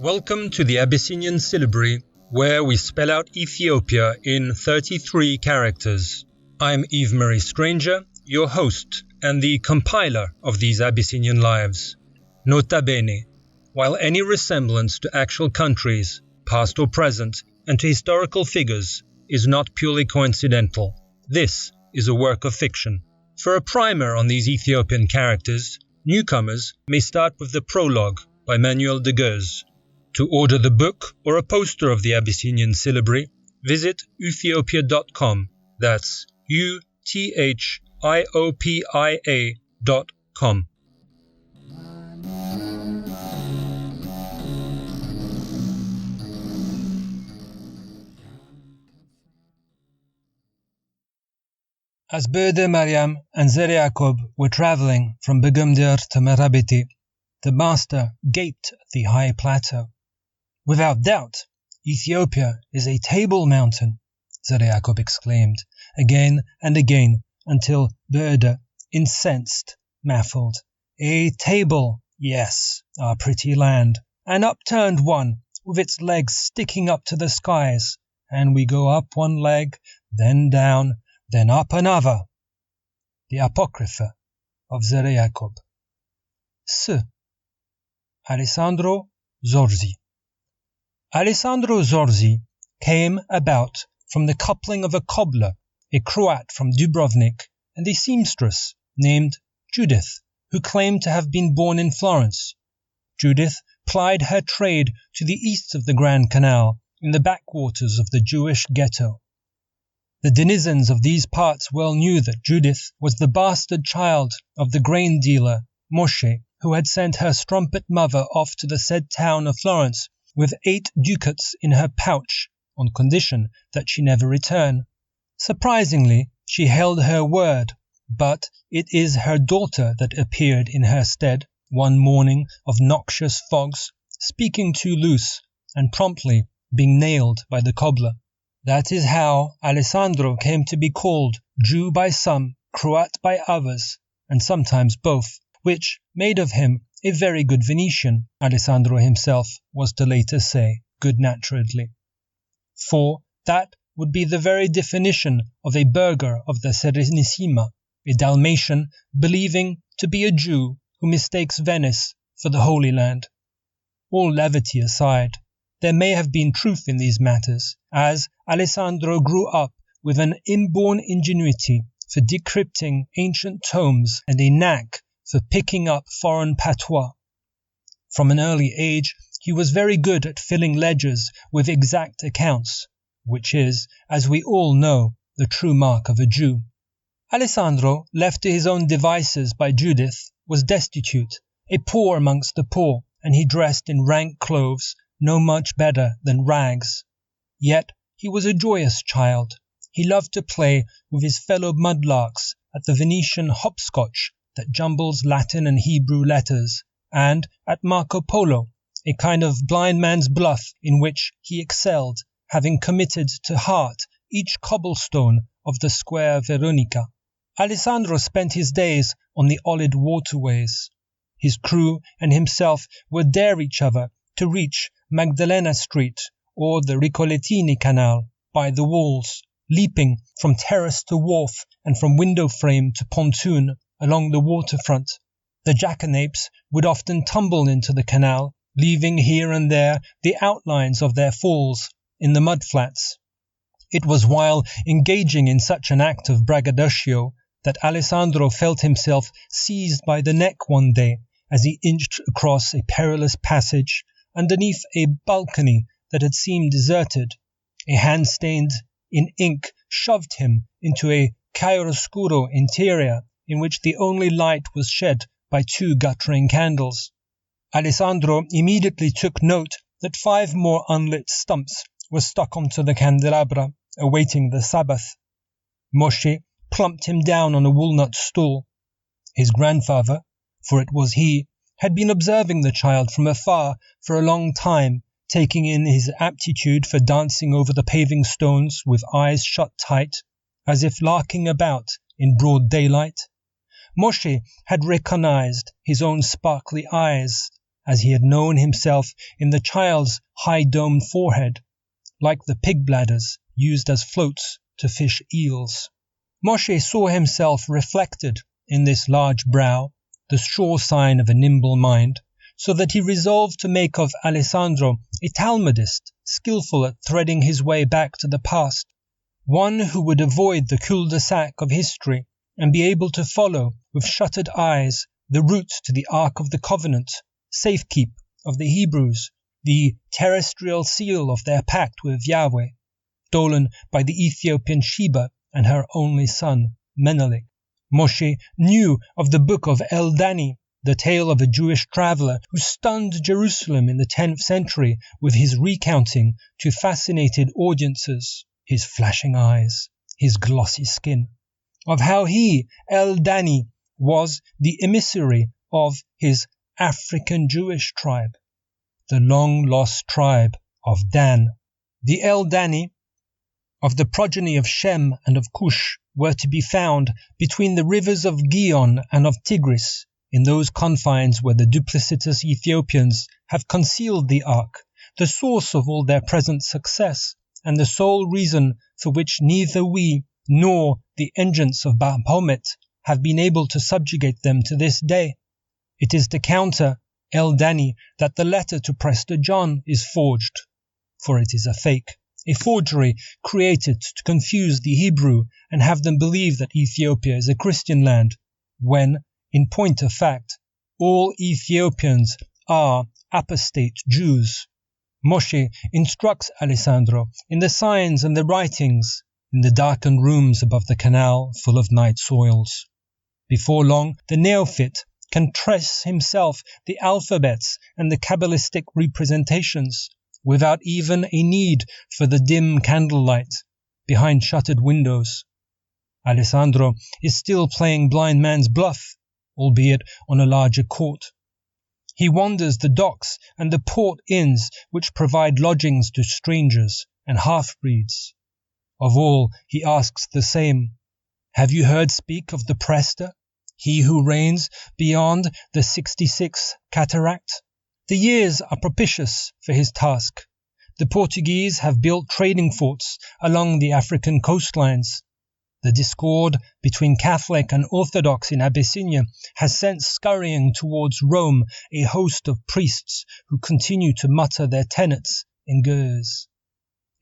Welcome to the Abyssinian Syllabary, where we spell out Ethiopia in 33 characters. I'm Yves-Marie Stranger, your host and the compiler of these Abyssinian lives. Nota bene, while any resemblance to actual countries, past or present, and to historical figures is not purely coincidental, this is a work of fiction. For a primer on these Ethiopian characters, newcomers may start with the prologue by Manuel de Guèz. To order the book or a poster of the Abyssinian Syllabary, visit Ethiopia.com. That's UTHIOPIA.com. As Berde Mariam and Zer Yacob were travelling from Begumdir to Merabiti, the master gaped at the high plateau. "Without doubt, Ethiopia is a table mountain," Zer Yacob exclaimed, again and again, until Berde, incensed, baffled. "A table, yes, our pretty land, an upturned one, with its legs sticking up to the skies, and we go up one leg, then down, then up another." The Apocrypha of Zer Yacob. Alessandro Zorzi. Alessandro Zorzi came about from the coupling of a cobbler, a Croat from Dubrovnik, and a seamstress named Judith, who claimed to have been born in Florence. Judith plied her trade to the east of the Grand Canal, in the backwaters of the Jewish ghetto. The denizens of these parts well knew that Judith was the bastard child of the grain dealer Moshe, who had sent her strumpet mother off to the said town of Florence with 8 ducats in her pouch, on condition that she never return. Surprisingly, she held her word, but it is her daughter that appeared in her stead one morning of noxious fogs, speaking too loose, and promptly being nailed by the cobbler. That is how Alessandro came to be called Jew by some, Croat by others, and sometimes both, which made of him a very good Venetian, Alessandro himself was to later say, good-naturedly. For that would be the very definition of a burgher of the Serenissima, a Dalmatian believing to be a Jew who mistakes Venice for the Holy Land. All levity aside, there may have been truth in these matters, as Alessandro grew up with an inborn ingenuity for decrypting ancient tomes and a knack for picking up foreign patois. From an early age, he was very good at filling ledgers with exact accounts, which is, as we all know, the true mark of a Jew. Alessandro, left to his own devices by Judith, was destitute, a poor amongst the poor, and he dressed in rank clothes, no much better than rags. Yet he was a joyous child. He loved to play with his fellow mudlarks at the Venetian hopscotch that jumbles Latin and Hebrew letters, and at Marco Polo, a kind of blind man's bluff in which he excelled, having committed to heart each cobblestone of the square Veronica. Alessandro spent his days on the Olid waterways. His crew and himself would dare each other to reach Magdalena Street or the Ricolettini Canal by the walls, leaping from terrace to wharf and from window frame to pontoon along the waterfront. The jackanapes would often tumble into the canal, leaving here and there the outlines of their falls in the mudflats. It was while engaging in such an act of braggadocio that Alessandro felt himself seized by the neck one day as he inched across a perilous passage underneath a balcony that had seemed deserted. A hand stained in ink shoved him into a chiaroscuro interior in which the only light was shed by 2 guttering candles. Alessandro immediately took note that 5 more unlit stumps were stuck onto the candelabra, awaiting the Sabbath. Moshe plumped him down on a walnut stool. His grandfather, for it was he, had been observing the child from afar for a long time, taking in his aptitude for dancing over the paving stones with eyes shut tight, as if larking about in broad daylight. Moshe had recognized his own sparkly eyes, as he had known himself in the child's high-domed forehead, like the pig bladders used as floats to fish eels. Moshe saw himself reflected in this large brow, the sure sign of a nimble mind, so that he resolved to make of Alessandro a Talmudist, skillful at threading his way back to the past, one who would avoid the cul-de-sac of history and be able to follow with shuttered eyes the route to the Ark of the Covenant, safekeep of the Hebrews, the terrestrial seal of their pact with Yahweh, stolen by the Ethiopian Sheba and her only son, Menelik. Moshe knew of the book of El Dani, the tale of a Jewish traveler who stunned Jerusalem in the 10th century with his recounting to fascinated audiences, his flashing eyes, his glossy skin, of how he, El Dani, was the emissary of his African Jewish tribe, the long-lost tribe of Dan. The El Dani, of the progeny of Shem and of Cush, were to be found between the rivers of Gihon and of Tigris, in those confines where the duplicitous Ethiopians have concealed the ark, the source of all their present success, and the sole reason for which neither we nor the engines of Baphomet have been able to subjugate them to this day. It is to counter El Dani that the letter to Prester John is forged, for it is a fake, a forgery created to confuse the Hebrew and have them believe that Ethiopia is a Christian land, when, in point of fact, all Ethiopians are apostate Jews. Moshe instructs Alessandro in the signs and the writings in the darkened rooms above the canal full of night soils. Before long, the neophyte can trace himself the alphabets and the Kabbalistic representations without even a need for the dim candlelight behind shuttered windows. Alessandro is still playing blind man's bluff, albeit on a larger court. He wanders the docks and the port inns which provide lodgings to strangers and half-breeds. Of all, he asks the same: "Have you heard speak of the Prester, he who reigns beyond the 66 cataract?" The years are propitious for his task. The Portuguese have built trading forts along the African coastlines. The discord between Catholic and Orthodox in Abyssinia has sent scurrying towards Rome a host of priests who continue to mutter their tenets in Gueuze,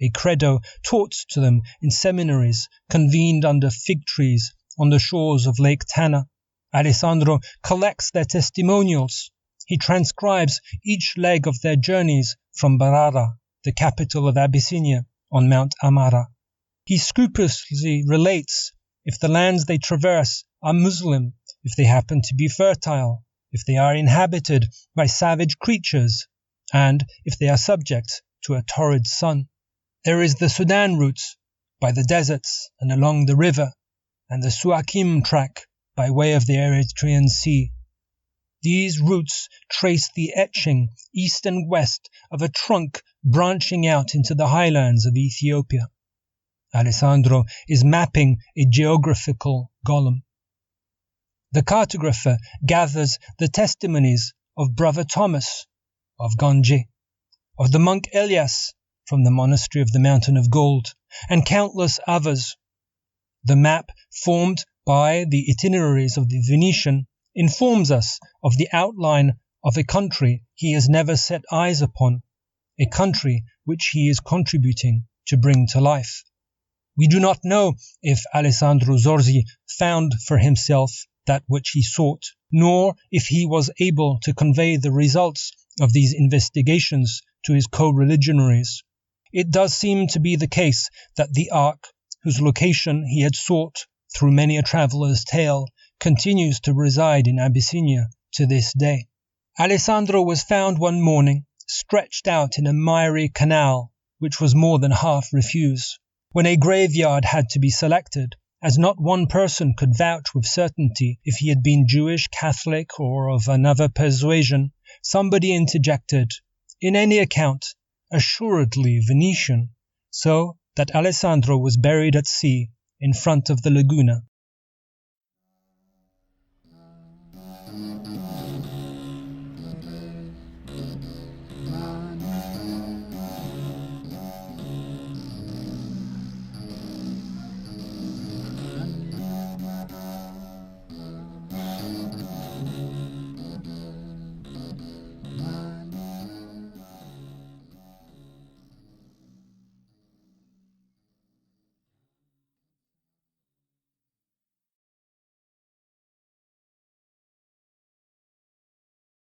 a credo taught to them in seminaries convened under fig trees on the shores of Lake Tana. Alessandro collects their testimonials. He transcribes each leg of their journeys from Barara, the capital of Abyssinia, on Mount Amara. He scrupulously relates if the lands they traverse are Muslim, if they happen to be fertile, if they are inhabited by savage creatures, and if they are subject to a torrid sun. There is the Sudan route, by the deserts and along the river, and the Suakim track, by way of the Eritrean Sea. These routes trace the etching east and west of a trunk branching out into the highlands of Ethiopia. Alessandro is mapping a geographical golem. The cartographer gathers the testimonies of Brother Thomas, of Ganji, of the monk Elias from the monastery of the Mountain of Gold, and countless others. The map formed by the itineraries of the Venetian informs us of the outline of a country he has never set eyes upon, a country which he is contributing to bring to life. We do not know if Alessandro Zorzi found for himself that which he sought, nor if he was able to convey the results of these investigations to his co-religionaries. It does seem to be the case that the Ark, whose location he had sought through many a traveller's tale, continues to reside in Abyssinia to this day. Alessandro was found one morning stretched out in a miry canal, which was more than half refuse. When a graveyard had to be selected, as not one person could vouch with certainty if he had been Jewish, Catholic, or of another persuasion, somebody interjected, "In any account, assuredly Venetian," so that Alessandro was buried at sea in front of the Laguna.